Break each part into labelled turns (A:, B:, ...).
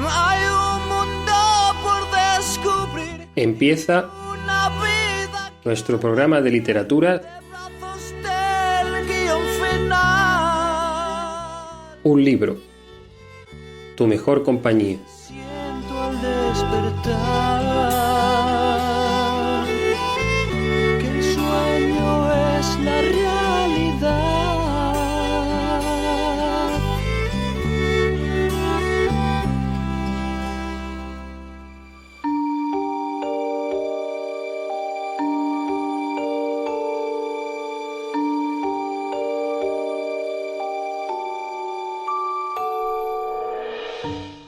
A: Hay un mundo por descubrir.
B: Empieza
A: Una vida
B: nuestro programa de literatura,
A: de brazos del guión final.
B: Un libro, tu mejor compañía.
A: Siento al despertar que el sueño es la realidad.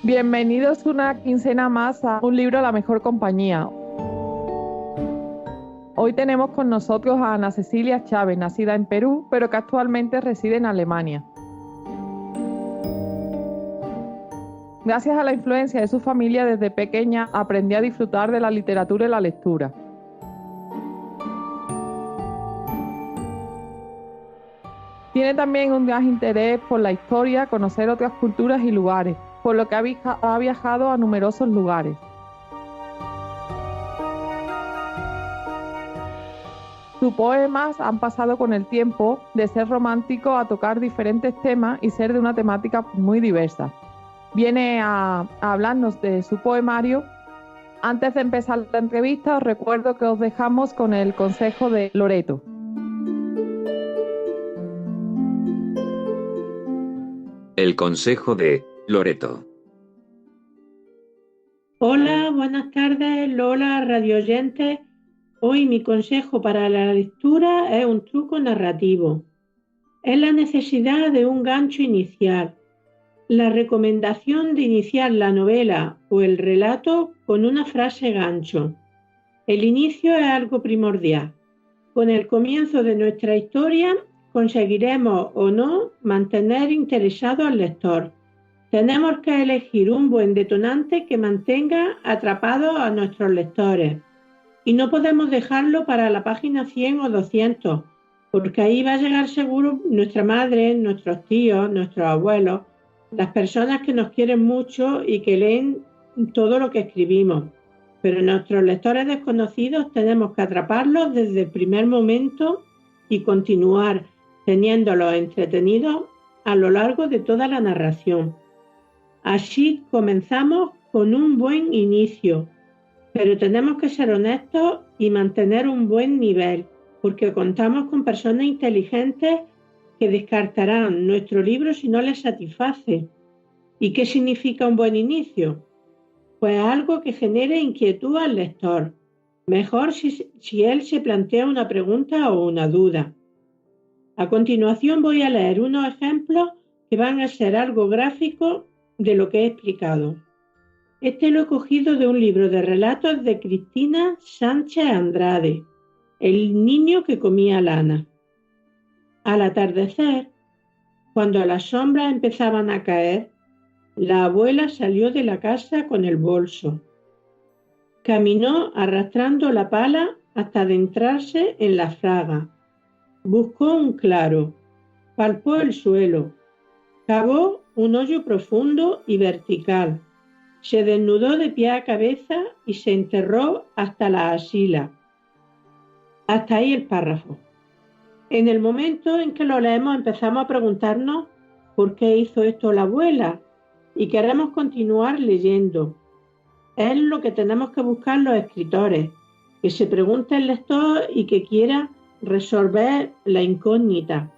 C: Bienvenidos una quincena más a Un libro, la mejor compañía. Hoy tenemos con nosotros a Ana Cecilia Chávez, nacida en Perú, pero que actualmente reside en Alemania. Gracias a la influencia de su familia, desde pequeña aprendió a disfrutar de la literatura y la lectura. Tiene también un gran interés por la historia, conocer otras culturas y lugares, por lo que ha viajado a numerosos lugares. Sus poemas han pasado con el tiempo de ser romántico a tocar diferentes temas y ser de una temática muy diversa. Viene a hablarnos de su poemario. Antes de empezar la entrevista, os recuerdo que os dejamos con el consejo de Loreto.
D: El consejo de Loreto.
E: Hola, buenas tardes, Lola, radio oyentes. Hoy mi consejo para la lectura es un truco narrativo. Es la necesidad de un gancho inicial. La recomendación de iniciar la novela o el relato con una frase gancho. El inicio es algo primordial. Con el comienzo de nuestra historia conseguiremos o no mantener interesado al lector. Tenemos que elegir un buen detonante que mantenga atrapados a nuestros lectores. Y no podemos dejarlo para la página 100 o 200, porque ahí va a llegar seguro nuestra madre, nuestros tíos, nuestros abuelos, las personas que nos quieren mucho y que leen todo lo que escribimos. Pero nuestros lectores desconocidos tenemos que atraparlos desde el primer momento y continuar teniéndolos entretenidos a lo largo de toda la narración. Así comenzamos con un buen inicio, pero tenemos que ser honestos y mantener un buen nivel, porque contamos con personas inteligentes que descartarán nuestro libro si no les satisface. ¿Y qué significa un buen inicio? Pues algo que genere inquietud al lector. Mejor si él se plantea una pregunta o una duda. A continuación voy a leer unos ejemplos que van a ser algo gráficos de lo que he explicado. Este lo he cogido de un libro de relatos de Cristina Sánchez Andrade, El niño que comía lana. Al atardecer, cuando las sombras empezaban a caer, la abuela salió de la casa con el bolso. Caminó arrastrando la pala hasta adentrarse en la fraga. Buscó un claro, palpó el suelo, cavó un hoyo profundo y vertical, se desnudó de pie a cabeza y se enterró hasta la axila. Hasta ahí el párrafo. En el momento en que lo leemos empezamos a preguntarnos por qué hizo esto la abuela y queremos continuar leyendo. Es lo que tenemos que buscar los escritores, que se pregunte el lector y que quiera resolver la incógnita.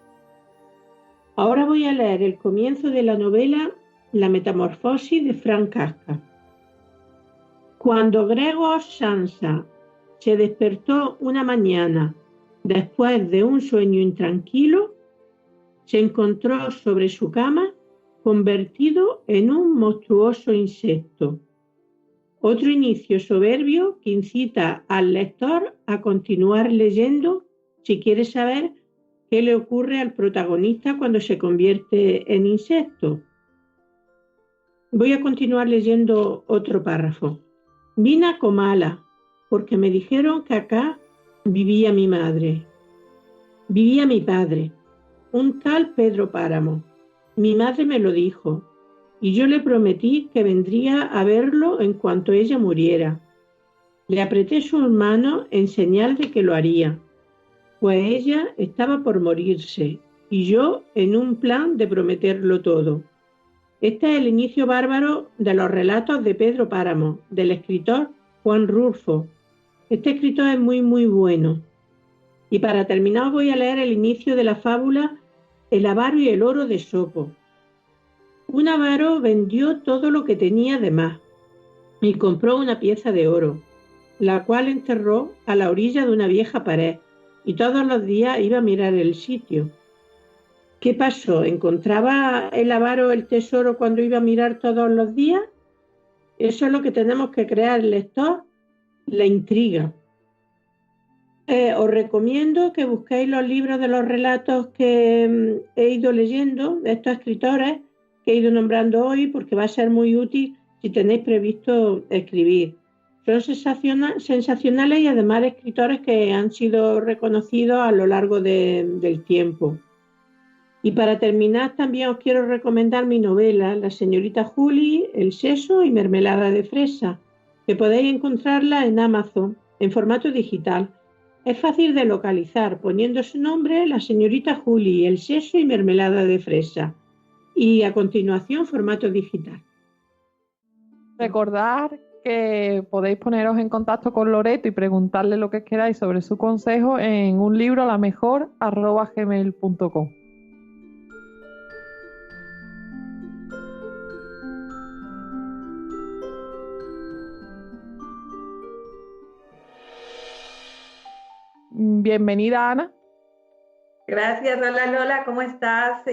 E: Ahora voy a leer el comienzo de la novela La metamorfosis de Franz Kafka. Cuando Gregor Samsa se despertó una mañana después de un sueño intranquilo, se encontró sobre su cama convertido en un monstruoso insecto. Otro inicio soberbio que incita al lector a continuar leyendo si quiere saber qué le ocurre al protagonista cuando se convierte en insecto. Voy a continuar leyendo otro párrafo. Vine a Comala porque me dijeron que acá vivía mi madre. vivía mi padre, un tal Pedro Páramo. Mi madre me lo dijo, y yo le prometí que vendría a verlo en cuanto ella muriera. Le apreté sus manos en señal de que lo haría, pues ella estaba por morirse, y yo en un plan de prometerlo todo. Este es el inicio bárbaro de los relatos de Pedro Páramo, del escritor Juan Rulfo. Este escritor es muy, muy bueno. Y para terminar voy a leer el inicio de la fábula El avaro y el oro de Esopo. Un avaro vendió todo lo que tenía de más y compró una pieza de oro, la cual enterró a la orilla de una vieja pared, y todos los días iba a mirar el sitio. ¿Qué pasó? ¿Encontraba el avaro el tesoro cuando iba a mirar todos los días? Eso es lo que tenemos que crear el lector, la intriga. Os recomiendo que busquéis los libros de los relatos que he ido leyendo de estos escritores que he ido nombrando hoy, porque va a ser muy útil si tenéis previsto escribir. Son sensacionales y además escritores que han sido reconocidos a lo largo del tiempo. Y para terminar también os quiero recomendar mi novela, La señorita Julie, El seso y mermelada de fresa, que podéis encontrarla en Amazon en formato digital. Es fácil de localizar poniendo su nombre, La señorita Julie, El seso y mermelada de fresa. Y a continuación, formato digital.
C: Recordar que podéis poneros en contacto con Loreto y preguntarle lo que queráis sobre su consejo en unlibroalamejor@gmail.com. Bienvenida, Ana.
F: Gracias, hola Lola, ¿cómo estás?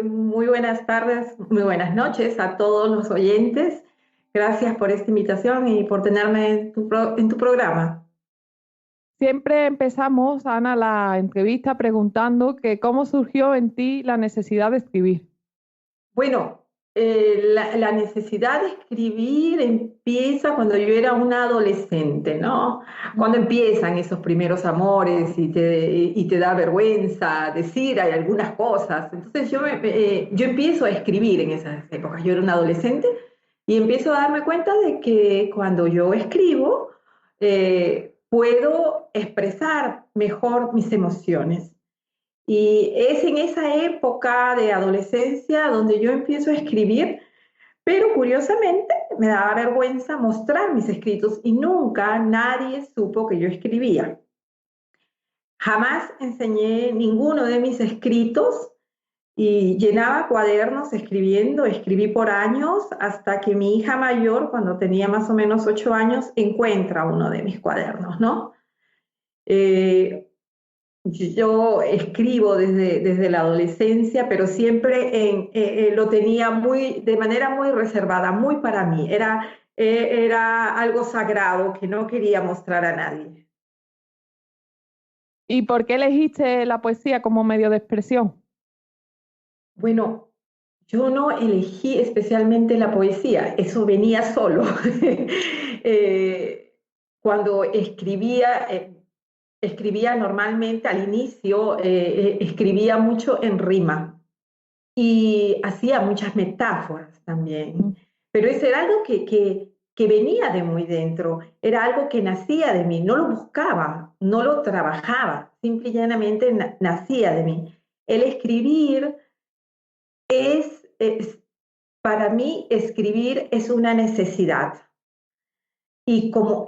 F: Muy buenas tardes, muy buenas noches a todos los oyentes. Gracias por esta invitación y por tenerme en tu programa.
C: Siempre empezamos, Ana, la entrevista preguntando que cómo surgió en ti la necesidad de escribir.
F: Bueno, la necesidad de escribir empieza cuando yo era una adolescente, ¿no? Cuando empiezan esos primeros amores y te da vergüenza decir hay algunas cosas. Entonces yo empiezo a escribir en esas épocas. Yo era una adolescente y empiezo a darme cuenta de que cuando yo escribo puedo expresar mejor mis emociones. Y es en esa época de adolescencia donde yo empiezo a escribir, pero curiosamente me daba vergüenza mostrar mis escritos y nunca nadie supo que yo escribía. Jamás enseñé ninguno de mis escritos y llenaba cuadernos escribiendo, escribí por años hasta que mi hija mayor, cuando tenía más o menos 8 años, encuentra uno de mis cuadernos, ¿no? Yo escribo desde la adolescencia, pero siempre lo tenía de manera muy reservada, muy para mí. Era algo sagrado que no quería mostrar a nadie.
C: ¿Y por qué elegiste la poesía como medio de expresión?
F: Bueno, yo no elegí especialmente la poesía, eso venía solo. Cuando escribía normalmente al inicio, escribía mucho en rima y hacía muchas metáforas también, pero eso era algo que venía de muy dentro, era algo que nacía de mí, no lo buscaba, no lo trabajaba, simple y llanamente nacía de mí. El escribir para mí escribir es una necesidad. Y como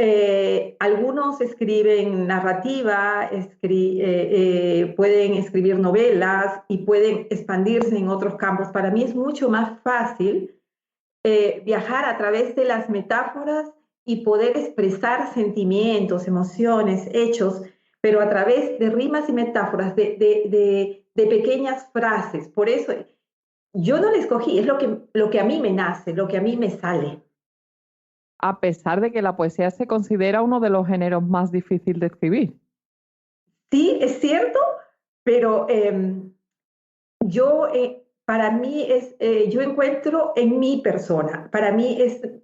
F: algunos escriben narrativa, pueden escribir novelas y pueden expandirse en otros campos, para mí es mucho más fácil viajar a través de las metáforas y poder expresar sentimientos, emociones, hechos, pero a través de rimas y metáforas, de pequeñas frases. Por eso yo no la escogí, es lo que a mí me nace, lo que a mí me sale.
C: A pesar de que la poesía se considera uno de los géneros más difíciles de escribir.
F: Sí, es cierto, pero para mí yo encuentro en mi persona, para mí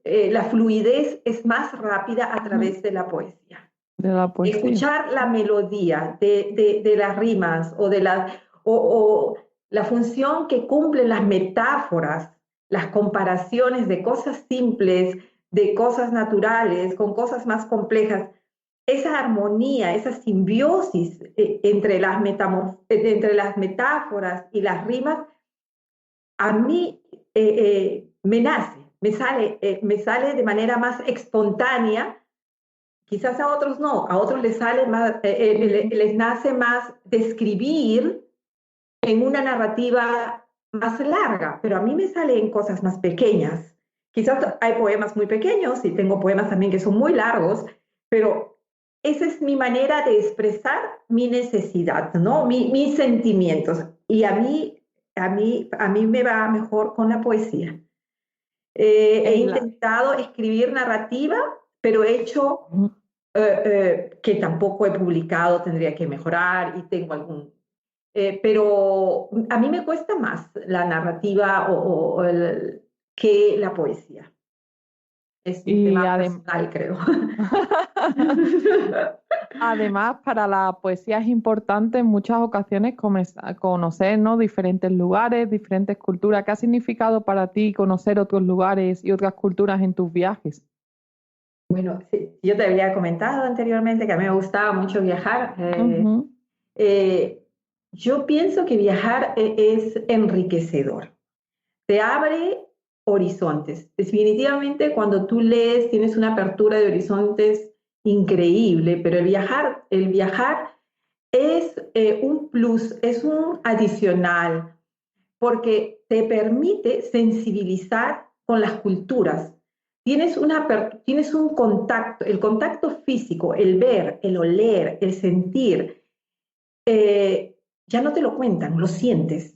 F: la fluidez es más rápida a través de la poesía.
C: de la poesía.
F: Escuchar la melodía de las rimas o la función que cumplen las metáforas, las comparaciones de cosas simples, de cosas naturales, con cosas más complejas. Esa armonía, esa simbiosis entre las metáforas y las rimas, a mí me nace, me sale de manera más espontánea. Quizás a otros no, a otros les sale más, les nace más describir en una narrativa más larga, pero a mí me salen cosas más pequeñas. Quizás hay poemas muy pequeños y tengo poemas también que son muy largos, pero esa es mi manera de expresar mi necesidad, ¿no? Mis sentimientos. Y a mí me va mejor con la poesía. He intentado escribir narrativa, pero he hecho que tampoco he publicado, tendría que mejorar y tengo algún... pero a mí me cuesta más la narrativa que la poesía. Es un tema personal, creo.
C: Además, para la poesía es importante en muchas ocasiones conocer, ¿no?, diferentes lugares, diferentes culturas. ¿Qué ha significado para ti conocer otros lugares y otras culturas en tus viajes?
F: Bueno, sí, yo te había comentado anteriormente que a mí me gustaba mucho viajar. Yo pienso que viajar es enriquecedor. Te abre horizontes. Definitivamente cuando tú lees tienes una apertura de horizontes increíble, pero el viajar es un plus, es un adicional, porque te permite sensibilizar con las culturas. Tienes un contacto, el contacto físico, el ver, el oler, el sentir, ya no te lo cuentan, lo sientes.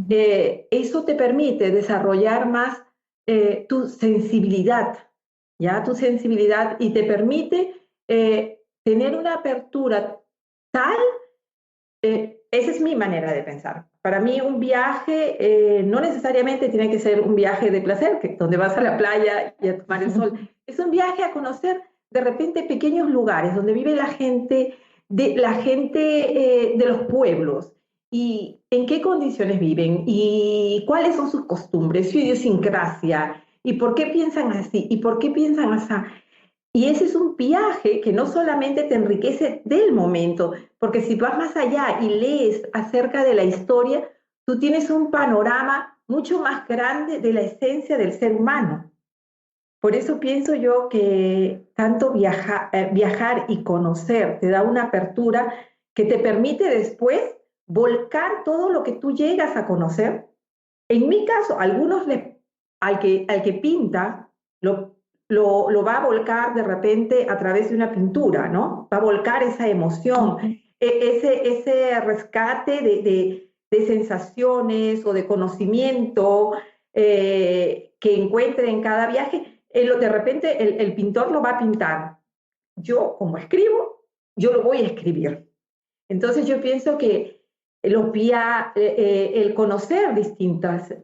F: Eso te permite desarrollar más tu sensibilidad, ¿ya? Tu sensibilidad, y te permite tener una apertura tal, esa es mi manera de pensar. Para mí un viaje no necesariamente tiene que ser un viaje de placer, donde vas a la playa y a tomar el sol. Es un viaje a conocer de repente pequeños lugares donde vive la gente de los pueblos, y en qué condiciones viven, y cuáles son sus costumbres, su idiosincrasia, y por qué piensan así, y por qué piensan así. Y ese es un viaje que no solamente te enriquece del momento, porque si vas más allá y lees acerca de la historia, tú tienes un panorama mucho más grande de la esencia del ser humano. Por eso pienso yo que tanto viajar y conocer te da una apertura que te permite después volcar todo lo que tú llegas a conocer. En mi caso, algunos al que pinta lo va a volcar de repente a través de una pintura, ¿no? Va a volcar esa emoción, ese rescate de sensaciones o de conocimiento que encuentre en cada viaje. De repente el pintor lo va a pintar. Yo, como escribo, yo lo voy a escribir. Entonces yo pienso que el conocer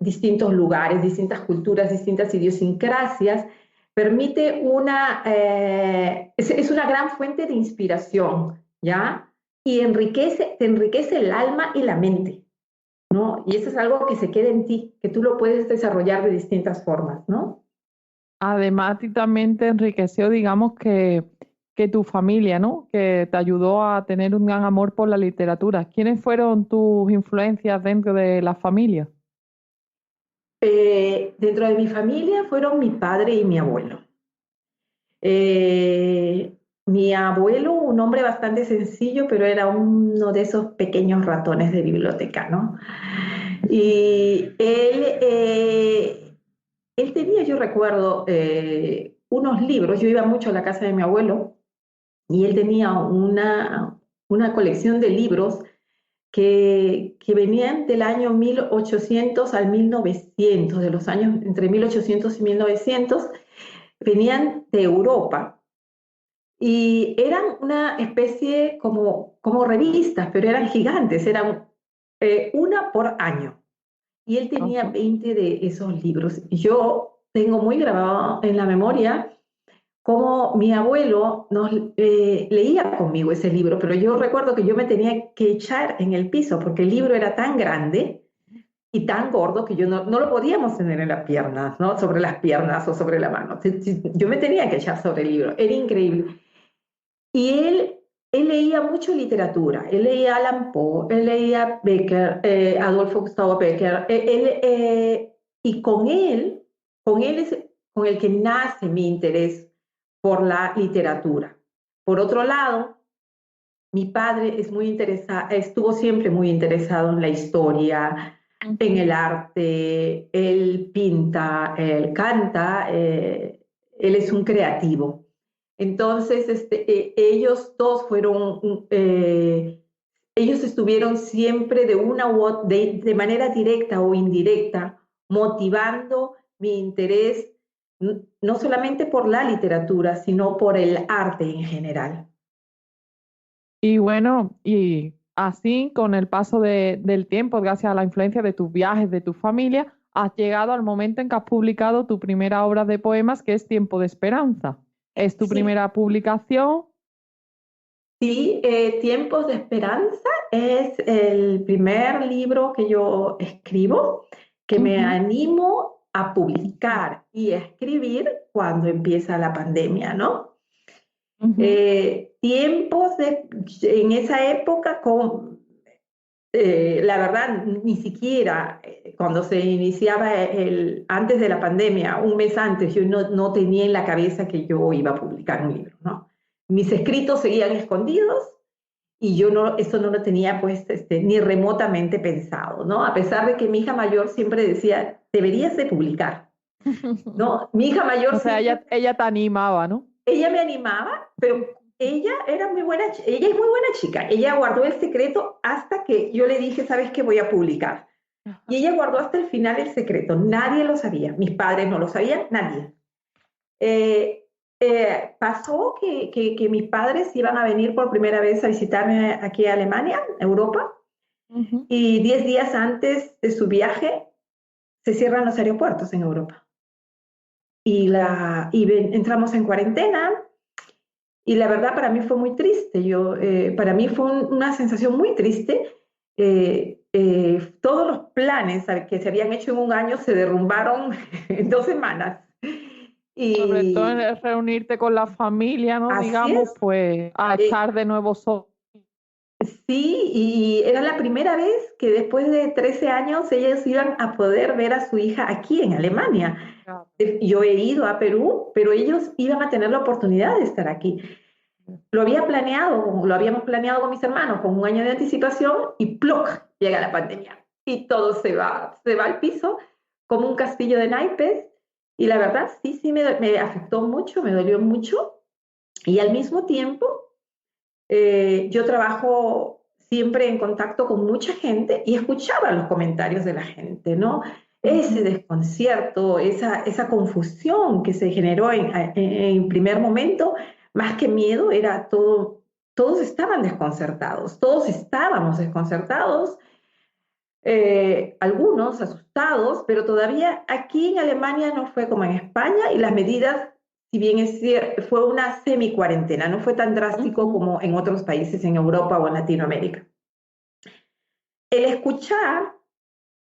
F: distintos lugares, distintas culturas, distintas idiosincrasias, permite es una gran fuente de inspiración, ¿ya? Y te enriquece el alma y la mente, ¿no? Y eso es algo que se queda en ti, que tú lo puedes desarrollar de distintas formas, ¿no?
C: Además, a ti también te enriqueció, digamos, que tu familia, ¿no?, que te ayudó a tener un gran amor por la literatura. ¿Quiénes fueron tus influencias dentro de la familia?
F: Dentro de mi familia fueron mi padre y mi abuelo. Mi abuelo, un hombre bastante sencillo, pero era uno de esos pequeños ratones de biblioteca, ¿no? Y él tenía, yo recuerdo, unos libros. Yo iba mucho a la casa de mi abuelo y él tenía una colección de libros que venían del año 1800 al 1900, de los años entre 1800 y 1900, venían de Europa. Y eran una especie como revistas, pero eran gigantes, eran una por año. Y él tenía 20 de esos libros. Yo tengo muy grabado en la memoria cómo mi abuelo nos leía conmigo ese libro, pero yo recuerdo que yo me tenía que echar en el piso porque el libro era tan grande y tan gordo que yo no lo podíamos tener en las piernas, ¿no? Sobre las piernas o sobre la mano. Yo me tenía que echar sobre el libro, era increíble. Y él leía mucho literatura, él leía Allan Poe, él leía Becker, Adolfo Gustavo Becker, y con él es con el que nace mi interés por la literatura. Por otro lado, mi padre estuvo siempre muy interesado en la historia, en el arte, él pinta, él canta, él es un creativo. Entonces, ellos dos ellos estuvieron siempre de manera directa o indirecta, motivando mi interés, no solamente por la literatura, sino por el arte en general.
C: Y bueno, y así con el paso del tiempo, gracias a la influencia de tus viajes, de tu familia, has llegado al momento en que has publicado tu primera obra de poemas, que es Tiempo de Esperanza. ¿Es tu primera publicación?
F: Sí, Tiempos de Esperanza es el primer libro que yo escribo, que me animo a publicar y a escribir cuando empieza la pandemia, ¿no? En esa época, la verdad, ni siquiera cuando se iniciaba antes de la pandemia, un mes antes, yo no tenía en la cabeza que yo iba a publicar un libro, ¿no? Mis escritos seguían escondidos y yo eso no lo tenía pues ni remotamente pensado, ¿no? A pesar de que mi hija mayor siempre decía, deberías de publicar, ¿no? Mi hija mayor...
C: O sea, ella te animaba, ¿no?
F: Ella me animaba, pero ella es muy buena chica. Ella guardó el secreto hasta que yo le dije, ¿sabes qué? Voy a publicar. Y ella guardó hasta el final el secreto. Nadie lo sabía. Mis padres no lo sabían, nadie. Pasó que mis padres iban a venir por primera vez a visitarme aquí a Alemania, Europa, y 10 días antes de su viaje se cierran los aeropuertos en Europa. Y entramos en cuarentena y la verdad para mí fue muy triste. Para mí fue una sensación muy triste. Todos los planes que se habían hecho en un año se derrumbaron en 2 semanas. Y
C: sobre todo en reunirte con la familia, ¿no? Digamos, pues a estar de nuevo solo.
F: Sí, y era la primera vez que después de 13 años ellos iban a poder ver a su hija aquí en Alemania. Yo he ido a Perú, pero ellos iban a tener la oportunidad de estar aquí. Lo habíamos planeado con mis hermanos con un año de anticipación y ¡ploc! Llega la pandemia. Y todo se va al piso como un castillo de naipes. Y la verdad, sí me afectó mucho, me dolió mucho. Y al mismo tiempo, yo trabajo siempre en contacto con mucha gente y escuchaba los comentarios de la gente, ¿no? Ese desconcierto, esa confusión que se generó en primer momento, más que miedo, era todos estaban desconcertados, todos estábamos desconcertados, algunos asustados, pero todavía aquí en Alemania no fue como en España y las medidas, si bien es cierto, fue una semi-cuarentena, no fue tan drástico como en otros países en Europa o en Latinoamérica. El escuchar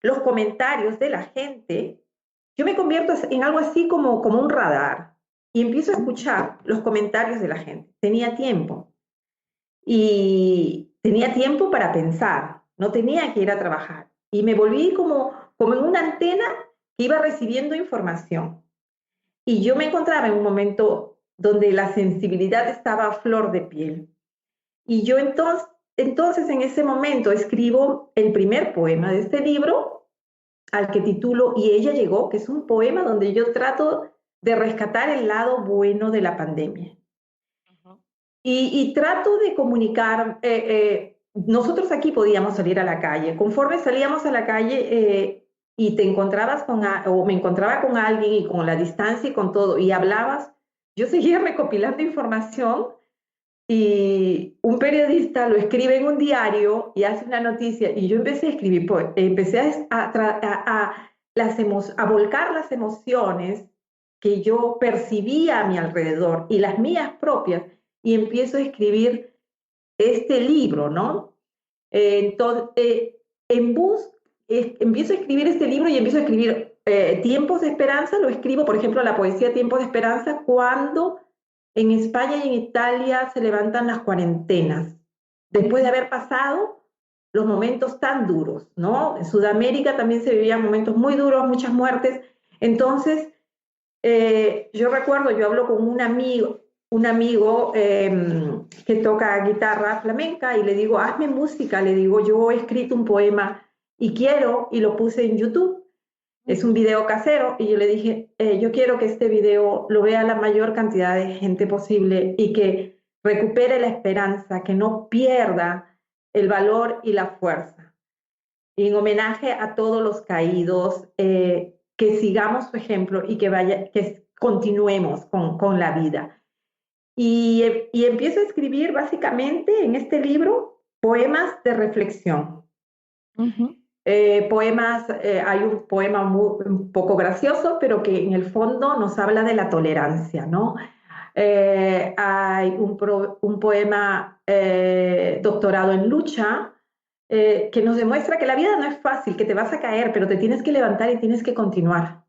F: los comentarios de la gente, yo me convierto en algo así como un radar y empiezo a escuchar los comentarios de la gente. Tenía tiempo y tenía tiempo para pensar, no tenía que ir a trabajar y me volví como en una antena que iba recibiendo información. Y yo me encontraba en un momento donde la sensibilidad estaba a flor de piel. Y yo entonces en ese momento escribo el primer poema de este libro, al que titulo Y ella llegó, que es un poema donde yo trato de rescatar el lado bueno de la pandemia. Y trato de comunicar, nosotros aquí podíamos salir a la calle. Conforme salíamos a la calle y te encontrabas o me encontraba con alguien y con la distancia y con todo, y hablabas, yo seguía recopilando información y un periodista lo escribe en un diario y hace una noticia y yo empecé a escribir, empecé a volcar las emociones que yo percibía a mi alrededor y las mías propias, y empiezo a escribir este libro, ¿no? Entonces, empiezo a escribir este libro y empiezo a escribir Tiempos de Esperanza. Lo escribo, por ejemplo, la poesía Tiempos de Esperanza, cuando en España y en Italia se levantan las cuarentenas, después de haber pasado los momentos tan duros, ¿no? En Sudamérica también se vivían momentos muy duros, muchas muertes. Entonces, yo recuerdo, yo hablo con un amigo que toca guitarra flamenca y le digo, hazme música, le digo, yo he escrito un poema y lo puse en YouTube. Es un video casero y yo le dije, yo quiero que este video lo vea la mayor cantidad de gente posible y que recupere la esperanza, que no pierda el valor y la fuerza. Y en homenaje a todos los caídos, que sigamos su ejemplo y que continuemos con la vida. Y empiezo a escribir básicamente en este libro poemas de reflexión. Poemas, hay un poema un poco gracioso, pero que en el fondo nos habla de la tolerancia, ¿no? Hay un poema, Doctorado en Lucha, que nos demuestra que la vida no es fácil, que te vas a caer, pero te tienes que levantar y tienes que continuar.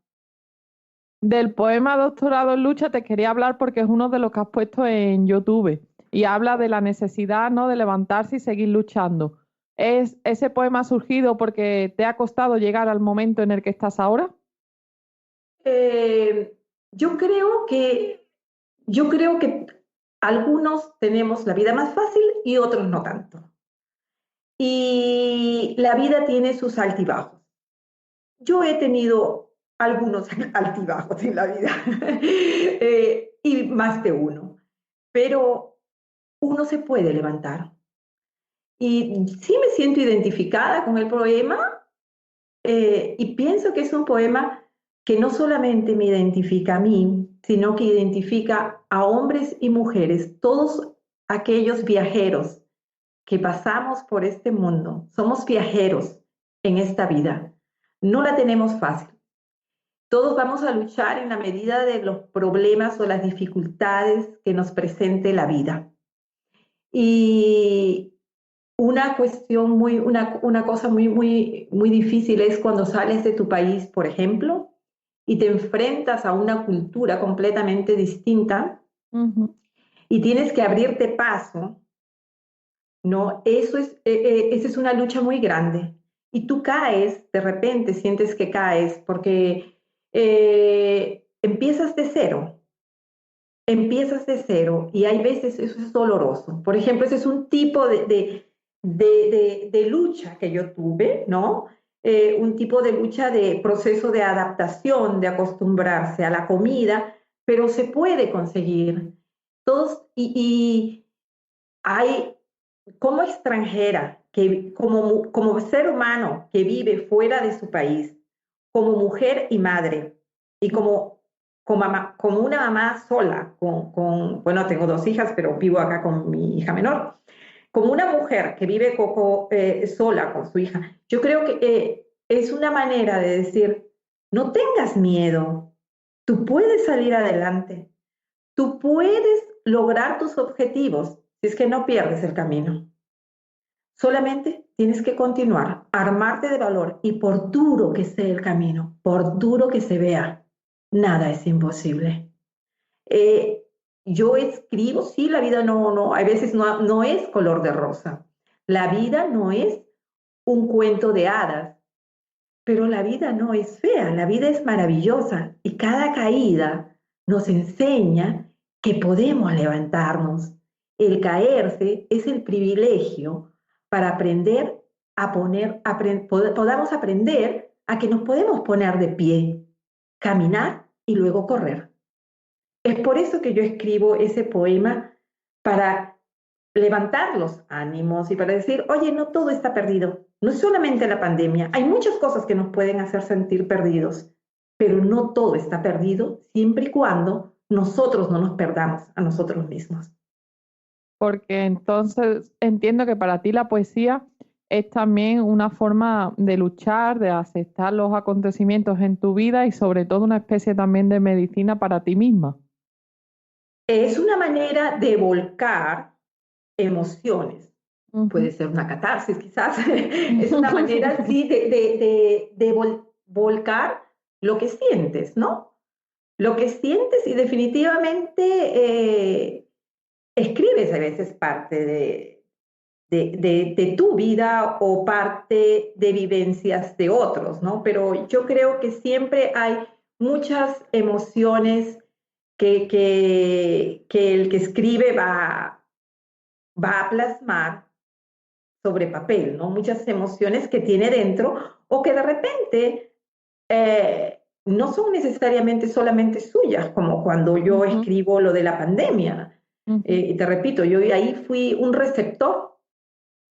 C: Del poema Doctorado en Lucha te quería hablar porque es uno de los que has puesto en YouTube y habla de la necesidad, ¿no?, de levantarse y seguir luchando. ¿Ese poema ha surgido porque te ha costado llegar al momento en el que estás ahora?
F: Yo creo que algunos tenemos la vida más fácil y otros no tanto. Y la vida tiene sus altibajos. Yo he tenido algunos altibajos en la vida, y más de uno, pero uno se puede levantar. Y sí me siento identificada con el poema, y pienso que es un poema que no solamente me identifica a mí, sino que identifica a hombres y mujeres, todos aquellos viajeros que pasamos por este mundo. Somos viajeros en esta vida. No la tenemos fácil. Todos vamos a luchar en la medida de los problemas o las dificultades que nos presente la vida. Y una cosa muy difícil es cuando sales de tu país, por ejemplo, y te enfrentas a una cultura completamente distinta, y tienes que abrirte paso, ¿no? Esa es una lucha muy grande. Y tú caes, de repente sientes que caes porque empiezas de cero. Y hay veces eso es doloroso. Por ejemplo, ese es un tipo de lucha que yo tuve, ¿no? Un tipo de lucha de proceso de adaptación, de acostumbrarse a la comida, pero se puede conseguir. Y hay, como extranjera, como ser humano que vive fuera de su país, como mujer y madre, y como una mamá sola, bueno, tengo 2 hijas, pero vivo acá con mi hija menor, como una mujer que vive sola con su hija. Yo creo que es una manera de decir, no tengas miedo, tú puedes salir adelante, tú puedes lograr tus objetivos si es que no pierdes el camino. Solamente tienes que continuar, armarte de valor, y por duro que sea el camino, por duro que se vea, nada es imposible. Yo escribo, sí, la vida a veces no es color de rosa. La vida no es un cuento de hadas, pero la vida no es fea, la vida es maravillosa, y cada caída nos enseña que podemos levantarnos. El caerse es el privilegio para aprender podamos aprender a que nos podemos poner de pie, caminar y luego correr. Es por eso que yo escribo ese poema, para levantar los ánimos y para decir, oye, no todo está perdido. No es solamente la pandemia, hay muchas cosas que nos pueden hacer sentir perdidos, pero no todo está perdido siempre y cuando nosotros no nos perdamos a nosotros mismos.
C: Porque entonces entiendo que para ti la poesía es también una forma de luchar, de aceptar los acontecimientos en tu vida y sobre todo una especie también de medicina para ti misma.
F: Es una manera de volcar emociones. Puede ser una catarsis quizás. Es una manera, sí, de volcar lo que sientes, ¿no? Lo que sientes y definitivamente escribes a veces parte de tu vida o parte de vivencias de otros, ¿no? Pero yo creo que siempre hay muchas emociones que el que escribe va a plasmar sobre papel, ¿no? Muchas emociones que tiene dentro o que de repente no son necesariamente solamente suyas, como cuando yo escribo lo de la pandemia. Y te repito, yo ahí fui un receptor.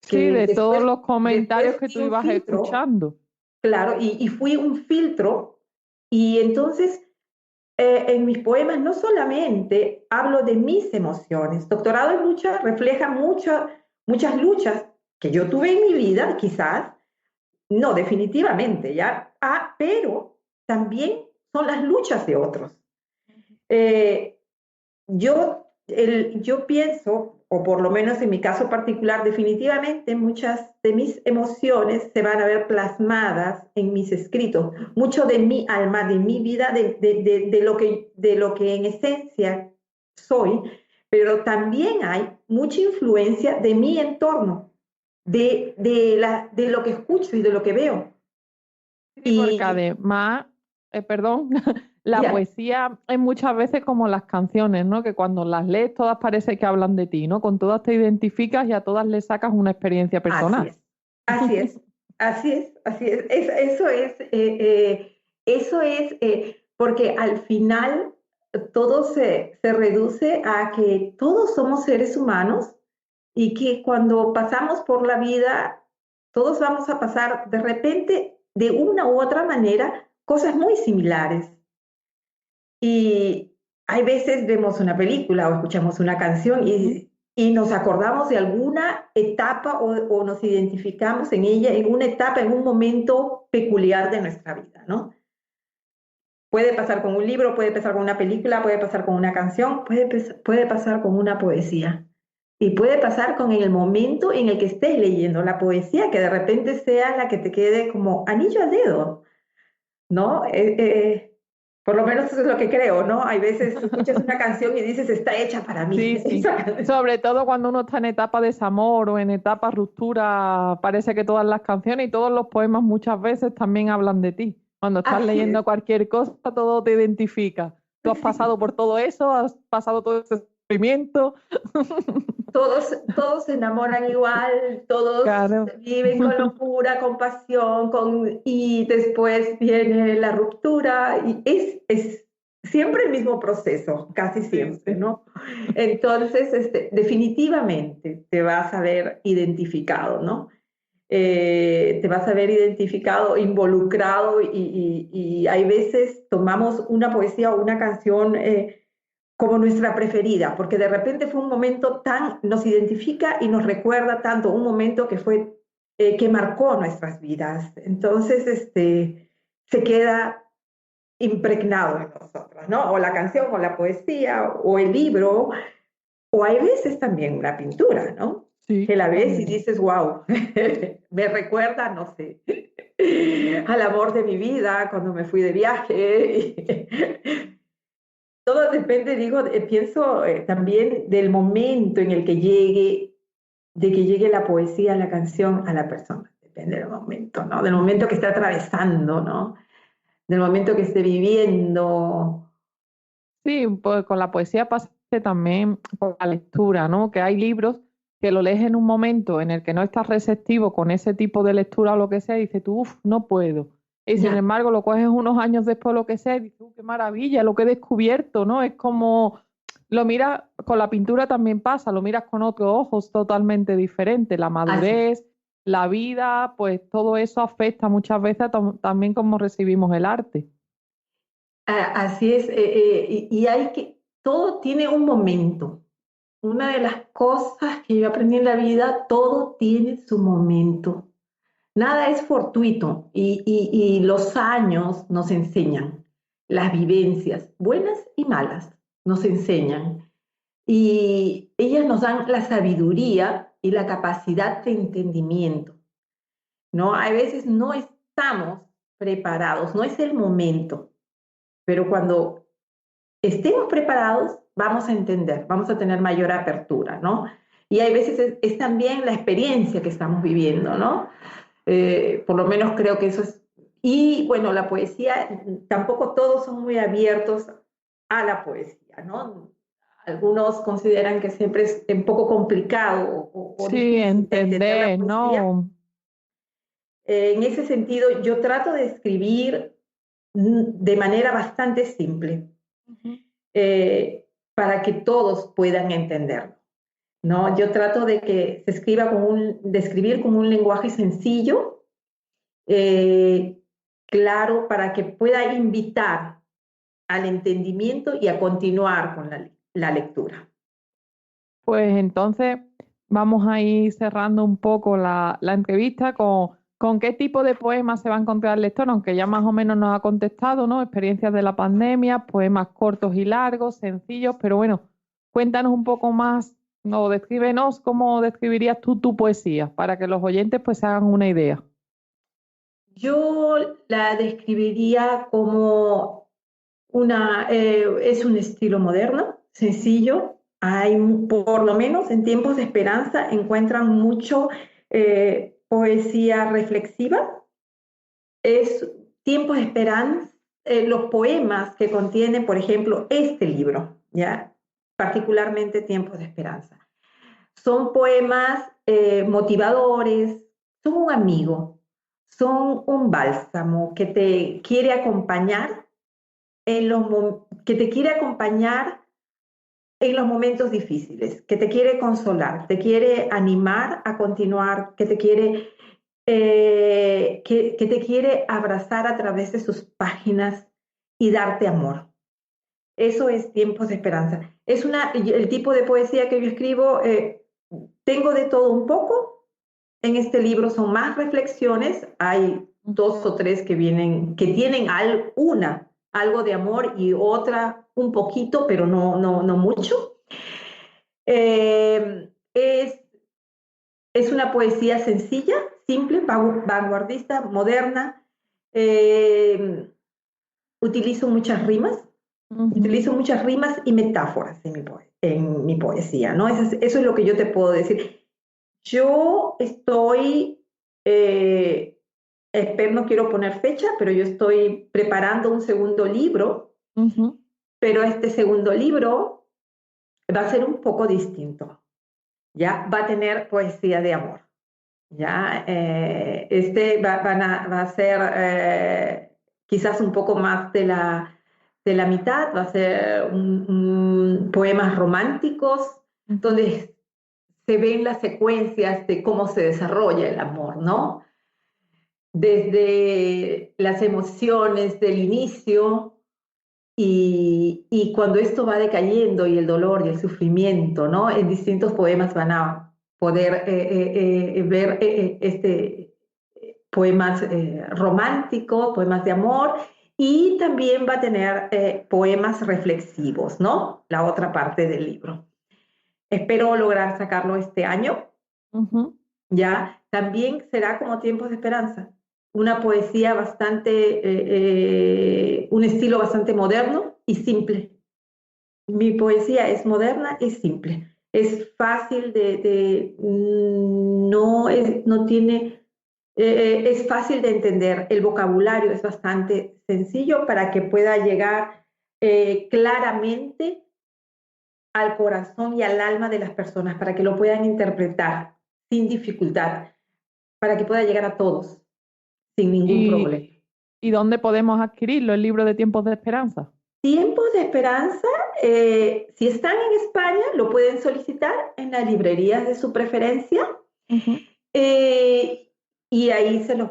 C: Sí, de todos los comentarios que tú ibas escuchando.
F: Claro, y fui un filtro. Y entonces, en mis poemas no solamente hablo de mis emociones. Doctorado en Lucha refleja muchas luchas que yo tuve en mi vida, quizás. No, definitivamente, ¿ya? Pero también son las luchas de otros. Yo pienso, o por lo menos en mi caso particular, definitivamente muchas de mis emociones se van a ver plasmadas en mis escritos. Mucho de mi alma, de mi vida, de lo que en esencia soy, pero también hay mucha influencia de mi entorno, de lo que escucho y de lo que veo.
C: Sí, porque además, perdón, la poesía es muchas veces como las canciones, ¿no? Que cuando las lees todas parece que hablan de ti, ¿no? Con todas te identificas y a todas le sacas una experiencia personal.
F: Así es. Eso es, porque al final todo se reduce a que todos somos seres humanos y que cuando pasamos por la vida, todos vamos a pasar de repente, de una u otra manera, cosas muy similares. Y hay veces vemos una película o escuchamos una canción y nos acordamos de alguna etapa o nos identificamos en ella, en una etapa, en un momento peculiar de nuestra vida, ¿no? Puede pasar con un libro, puede pasar con una película, puede pasar con una canción, puede pasar con una poesía. Y puede pasar con el momento en el que estés leyendo la poesía, que de repente sea la que te quede como anillo al dedo, ¿no? Por lo menos eso es lo que creo, ¿no? Hay veces escuchas una canción y dices, está hecha para mí.
C: Sí. Sobre todo cuando uno está en etapa de desamor o en etapa ruptura, parece que todas las canciones y todos los poemas muchas veces también hablan de ti. Cuando estás leyendo cualquier cosa, todo te identifica. Tú has pasado por todo eso, has pasado todo ese sufrimiento.
F: Todos se enamoran igual, todos viven con locura, con pasión, y después viene la ruptura, y es siempre el mismo proceso, casi siempre, ¿no? Entonces, definitivamente te vas a ver identificado, ¿no? Te vas a ver identificado, involucrado, y hay veces tomamos una poesía o una canción como nuestra preferida, porque de repente fue un momento nos identifica y nos recuerda tanto un momento que fue, que marcó nuestras vidas. Entonces, se queda impregnado en nosotros, ¿no? O la canción, o la poesía, o el libro, o hay veces también la pintura, ¿no? Sí. Que la ves y dices, wow, me recuerda, no sé, al amor de mi vida, cuando me fui de viaje. Todo depende, pienso también del momento en el que llegue la poesía, la canción a la persona. Depende del momento, ¿no? Del momento que esté atravesando, ¿no? Del momento que esté viviendo.
C: Sí, pues con la poesía pasa también con la lectura, ¿no? Que hay libros que lo lees en un momento en el que no estás receptivo con ese tipo de lectura o lo que sea y dices tú, no puedo. Y sin embargo lo coges unos años después lo que sea y dices, qué maravilla, lo que he descubierto, ¿no? Es como, lo miras, con la pintura también pasa, lo miras con otros ojos totalmente diferentes, la madurez, la vida, pues todo eso afecta muchas veces también cómo recibimos el arte.
F: Así es, todo tiene un momento. Una de las cosas que yo aprendí en la vida, todo tiene su momento. Nada es fortuito y los años nos enseñan, las vivencias, buenas y malas, nos enseñan. Y ellas nos dan la sabiduría y la capacidad de entendimiento, ¿no? A veces no estamos preparados, no es el momento, pero cuando estemos preparados vamos a entender, vamos a tener mayor apertura, ¿no? Y hay veces es también la experiencia que estamos viviendo, ¿no? Por lo menos creo que eso es. Y bueno, la poesía, tampoco todos son muy abiertos a la poesía, ¿no? Algunos consideran que siempre es un poco complicado o
C: Sí,
F: difícil de
C: entender,
F: la poesía.
C: ¿no?
F: En ese sentido, yo trato de escribir de manera bastante simple, para que todos puedan entenderlo, ¿no? Yo trato de que se escriba de escribir con un lenguaje sencillo, claro, para que pueda invitar al entendimiento y a continuar con la lectura.
C: Pues entonces vamos a ir cerrando un poco la entrevista con qué tipo de poemas se va a encontrar el lector, aunque ya más o menos nos ha contestado, ¿no? Experiencias de la pandemia, poemas cortos y largos, sencillos, pero bueno, cuéntanos un poco más, o descríbenos cómo describirías tú tu poesía, para que los oyentes pues se hagan una idea.
F: Yo la describiría como es un estilo moderno, sencillo. Hay, por lo menos en Tiempos de Esperanza, encuentran mucho poesía reflexiva. Es Tiempos de Esperanza, los poemas que contienen, por ejemplo, este libro, ¿ya? Particularmente Tiempos de Esperanza. Son poemas motivadores, son un amigo, son un bálsamo que te quiere acompañar en los momentos difíciles, que te quiere consolar, te quiere animar a continuar, que te quiere abrazar a través de sus páginas y darte amor. Eso es Tiempos de Esperanza. El tipo de poesía que yo escribo, tengo de todo un poco. En este libro son más reflexiones, hay 2 o 3 que tienen algo de amor y otra un poquito, pero no mucho. Es una poesía sencilla, simple, vanguardista, moderna. Utilizo muchas rimas. Utilizo muchas rimas y metáforas en mi poesía, ¿no? Eso es lo que yo te puedo decir. Yo estoy, no quiero poner fecha, pero yo estoy preparando un segundo libro, pero este segundo libro va a ser un poco distinto, ¿ya? Va a tener poesía de amor, ¿ya? Va a ser quizás un poco más de la mitad, va a ser poemas románticos, donde se ven las secuencias de cómo se desarrolla el amor, ¿no? Desde las emociones del inicio y cuando esto va decayendo y el dolor y el sufrimiento, ¿no? En distintos poemas van a poder ver poemas románticos, poemas de amor, y también va a tener poemas reflexivos, ¿no? La otra parte del libro. Espero lograr sacarlo este año. Ya, también será como Tiempos de Esperanza, una poesía un estilo bastante moderno y simple. Mi poesía es moderna y simple. Es fácil es fácil de entender. El vocabulario es bastante sencillo para que pueda llegar claramente al corazón y al alma de las personas, para que lo puedan interpretar sin dificultad, para que pueda llegar a todos sin ningún problema.
C: ¿Y dónde podemos adquirirlo, el libro de Tiempos de Esperanza?
F: Tiempos de Esperanza, si están en España, lo pueden solicitar en las librerías de su preferencia, y ahí se los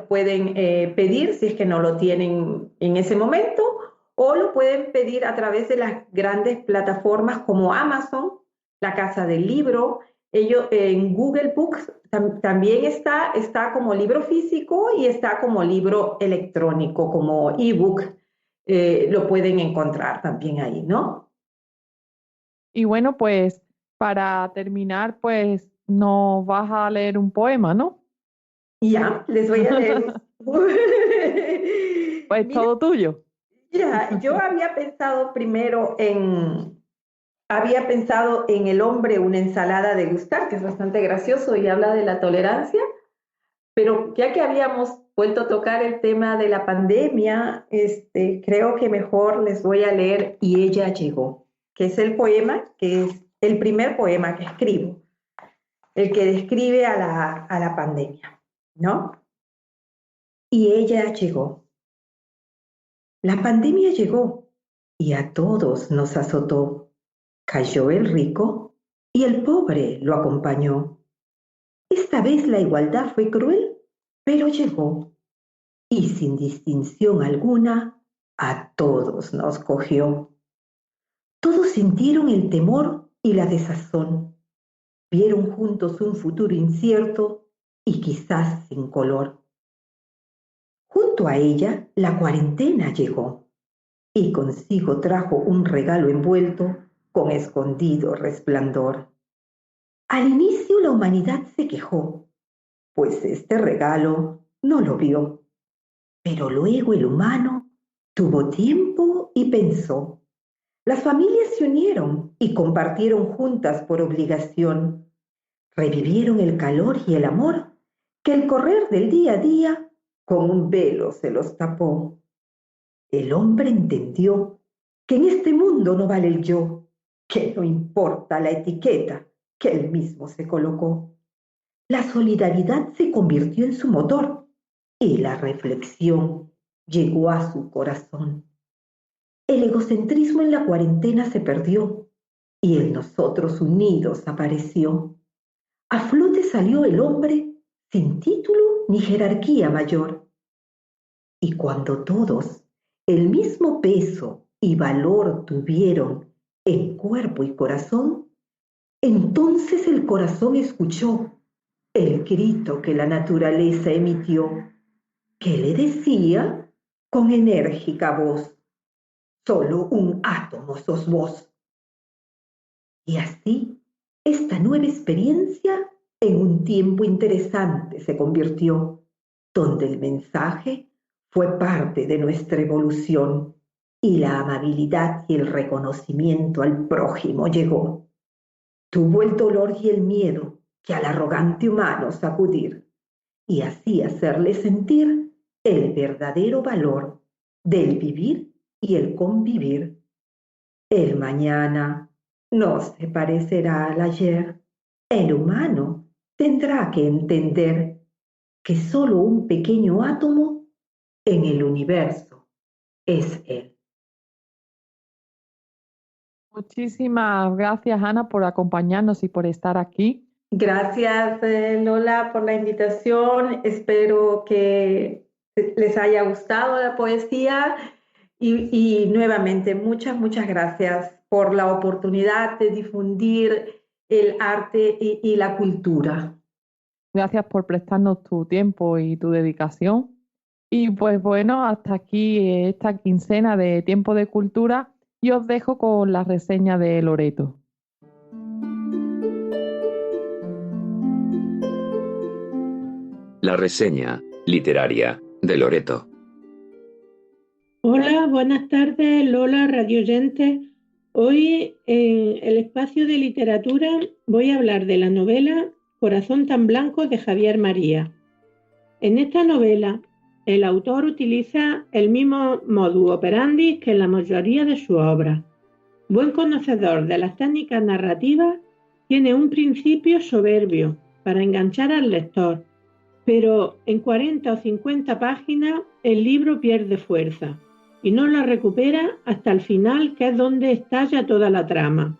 F: pueden pedir si es que no lo tienen en ese momento, o lo pueden pedir a través de las grandes plataformas como Amazon, la Casa del Libro, En Google Books también está como libro físico y está como libro electrónico, como ebook. Lo pueden encontrar también ahí, ¿no?
C: Y bueno, pues para terminar, pues nos vas a leer un poema, ¿no?
F: Ya, les voy a leer.
C: Pues
F: Mira,
C: todo tuyo.
F: yo había pensado había pensado en El hombre, una ensalada de gustar, que es bastante gracioso y habla de la tolerancia, pero ya que habíamos vuelto a tocar el tema de la pandemia, creo que mejor les voy a leer Y ella llegó, que es el poema, que es el primer poema que escribo, el que describe a la pandemia, ¿no? Y ella llegó. La pandemia llegó y a todos nos azotó. Cayó el rico y el pobre lo acompañó. Esta vez la igualdad fue cruel, pero llegó y sin distinción alguna a todos nos cogió. Todos sintieron el temor y la desazón. Vieron juntos un futuro incierto y quizás sin color. Junto a ella la cuarentena llegó y consigo trajo un regalo envuelto con escondido resplandor. Al inicio la humanidad se quejó, pues este regalo no lo vio. Pero luego el humano tuvo tiempo y pensó. Las familias se unieron y compartieron juntas por obligación. Revivieron el calor y el amor que el correr del día a día con un velo se los tapó. El hombre entendió que en este mundo no vale el yo, que no importa la etiqueta que él mismo se colocó. La solidaridad se convirtió en su motor y la reflexión llegó a su corazón. El egocentrismo en la cuarentena se perdió y el nosotros unidos apareció. A flote salió el hombre sin título ni jerarquía mayor. Y cuando todos el mismo peso y valor tuvieron en cuerpo y corazón, entonces el corazón escuchó el grito que la naturaleza emitió, que le decía con enérgica voz: solo un átomo sos vos. Y así, esta nueva experiencia en un tiempo interesante se convirtió, donde el mensaje fue parte de nuestra evolución y la amabilidad y el reconocimiento al prójimo llegó. Tuvo el dolor y el miedo que al arrogante humano sacudir y así hacerle sentir el verdadero valor del vivir y el convivir. El mañana no se parecerá al ayer. El humano tendrá que entender que solo un pequeño átomo en el universo es él.
C: Muchísimas gracias, Ana, por acompañarnos y por estar aquí.
F: Gracias, Lola, por la invitación. Espero que les haya gustado la poesía y nuevamente muchas gracias por la oportunidad de difundir el arte y la cultura.
C: Gracias por prestarnos tu tiempo y tu dedicación. Y pues bueno, hasta aquí esta quincena de Tiempo de Cultura y os dejo con la reseña de Loreto.
D: La reseña literaria de Loreto.
E: Hola, buenas tardes, Lola, radioyentes. Hoy en el espacio de literatura voy a hablar de la novela Corazón tan blanco de Javier María. En esta novela, el autor utiliza el mismo modus operandi que en la mayoría de sus obras. Buen conocedor de las técnicas narrativas, tiene un principio soberbio para enganchar al lector, pero en 40 o 50 páginas el libro pierde fuerza y no la recupera hasta el final, que es donde estalla toda la trama.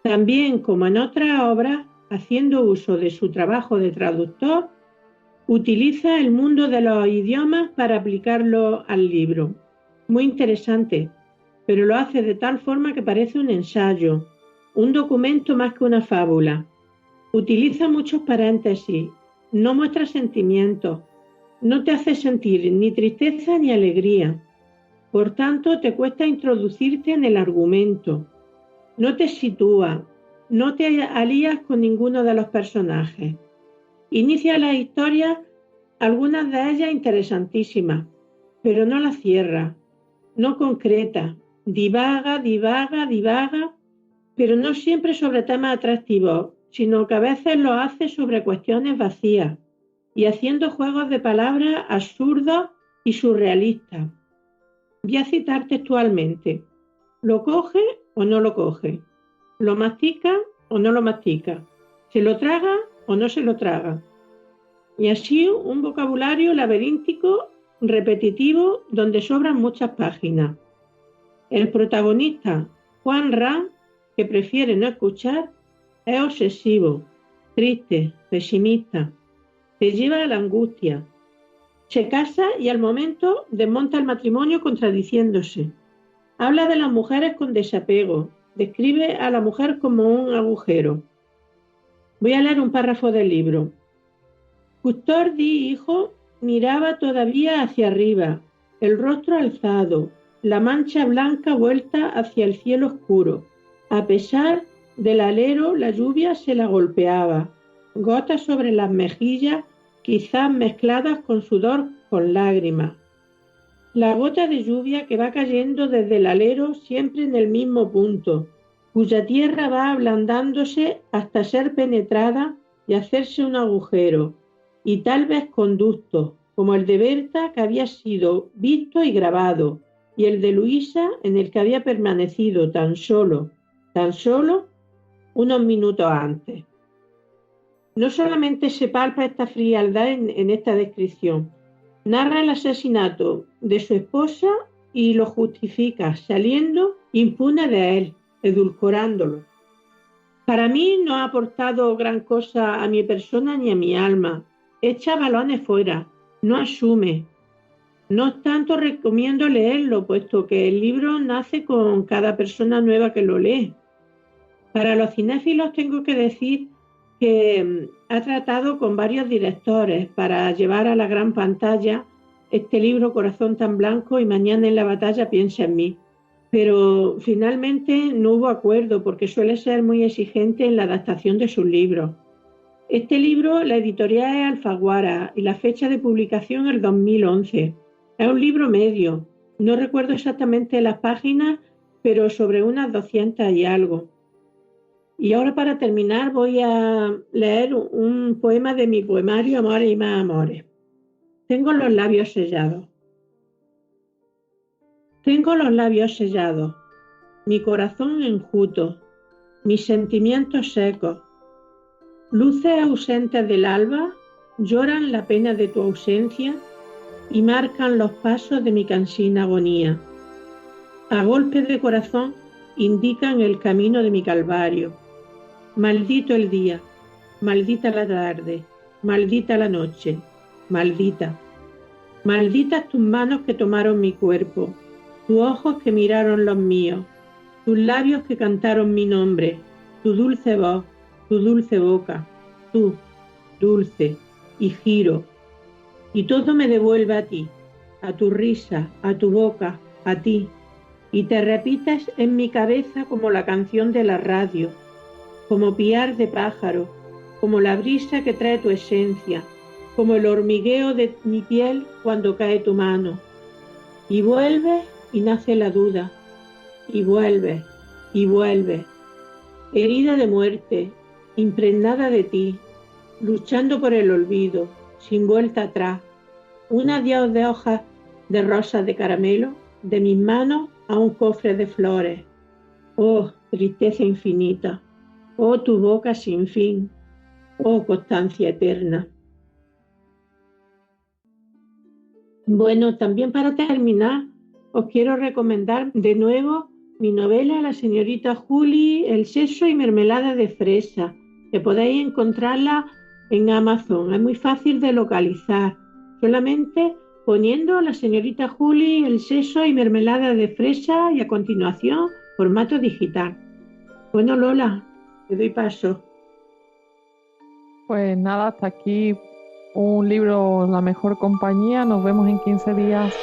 E: También, como en otras obras, haciendo uso de su trabajo de traductor, utiliza el mundo de los idiomas para aplicarlo al libro. Muy interesante, pero lo hace de tal forma que parece un ensayo, un documento más que una fábula. Utiliza muchos paréntesis, no muestra sentimientos, no te hace sentir ni tristeza ni alegría. Por tanto, te cuesta introducirte en el argumento. No te sitúa, no te alías con ninguno de los personajes. Inicia las historias, algunas de ellas interesantísimas, pero no las cierra, no concreta, divaga, pero no siempre sobre temas atractivos, sino que a veces lo hace sobre cuestiones vacías y haciendo juegos de palabras absurdos y surrealistas. Voy a citar textualmente: ¿lo coge o no lo coge? ¿Lo mastica o no lo mastica? ¿Se lo traga o no se lo traga? Y así un vocabulario laberíntico, repetitivo, donde sobran muchas páginas. El protagonista, Juan Ram, que prefiere no escuchar, es obsesivo, triste, pesimista, te lleva a la angustia. Se casa y al momento desmonta el matrimonio contradiciéndose. Habla de las mujeres con desapego, describe a la mujer como un agujero. Voy a leer un párrafo del libro. Custór Di hijo miraba todavía hacia arriba, el rostro alzado, la mancha blanca vuelta hacia el cielo oscuro. A pesar del alero, la lluvia se la golpeaba, gotas sobre las mejillas, quizás mezcladas con sudor, con lágrimas. La gota de lluvia que va cayendo desde el alero siempre en el mismo punto, cuya tierra va ablandándose hasta ser penetrada y hacerse un agujero, y tal vez conducto, como el de Berta, que había sido visto y grabado, y el de Luisa, en el que había permanecido tan solo, unos minutos antes. No solamente se palpa esta frialdad en esta descripción, narra el asesinato de su esposa y lo justifica, saliendo impune de él, edulcorándolo. Para mí no ha aportado gran cosa a mi persona ni a mi alma. Echa balones fuera, no asume. No obstante, recomiendo leerlo, puesto que el libro nace con cada persona nueva que lo lee. Para los cinéfilos tengo que decir que ha tratado con varios directores para llevar a la gran pantalla este libro Corazón tan blanco y Mañana en la batalla piensa en mí. Pero finalmente no hubo acuerdo porque suele ser muy exigente en la adaptación de sus libros. Este libro, la editorial es Alfaguara y la fecha de publicación es el 2011. Es un libro medio, no recuerdo exactamente las páginas, pero sobre unas 200 y algo. Y ahora para terminar voy a leer un poema de mi poemario Amores y más amores. Tengo los labios sellados. Tengo los labios sellados, mi corazón enjuto, mis sentimientos secos. Luces ausentes del alba lloran la pena de tu ausencia y marcan los pasos de mi cansina agonía. A golpes de corazón indican el camino de mi calvario. Maldito el día, maldita la tarde, maldita la noche, maldita. Malditas tus manos que tomaron mi cuerpo, tus ojos que miraron los míos, tus labios que cantaron mi nombre, tu dulce voz, tu dulce boca, tú, dulce, y giro. Y todo me devuelve a ti, a tu risa, a tu boca, a ti, y te repites en mi cabeza como la canción de la radio, como piar de pájaro, como la brisa que trae tu esencia, como el hormigueo de mi piel cuando cae tu mano. Y vuelve y nace la duda, y vuelve, herida de muerte, impregnada de ti, luchando por el olvido, sin vuelta atrás, un adiós de hojas de rosas de caramelo, de mis manos a un cofre de flores. Oh, tristeza infinita, oh, tu boca sin fin, oh, constancia eterna. Bueno, también para terminar, os quiero recomendar de nuevo mi novela La señorita Julie, El seso y mermelada de fresa, que podéis encontrarla en Amazon. Es muy fácil de localizar, solamente poniendo La señorita Julie, El seso y mermelada de fresa y a continuación formato digital. Bueno, Lola, te doy paso.
C: Pues nada, hasta aquí un libro La mejor compañía. Nos vemos en 15 días.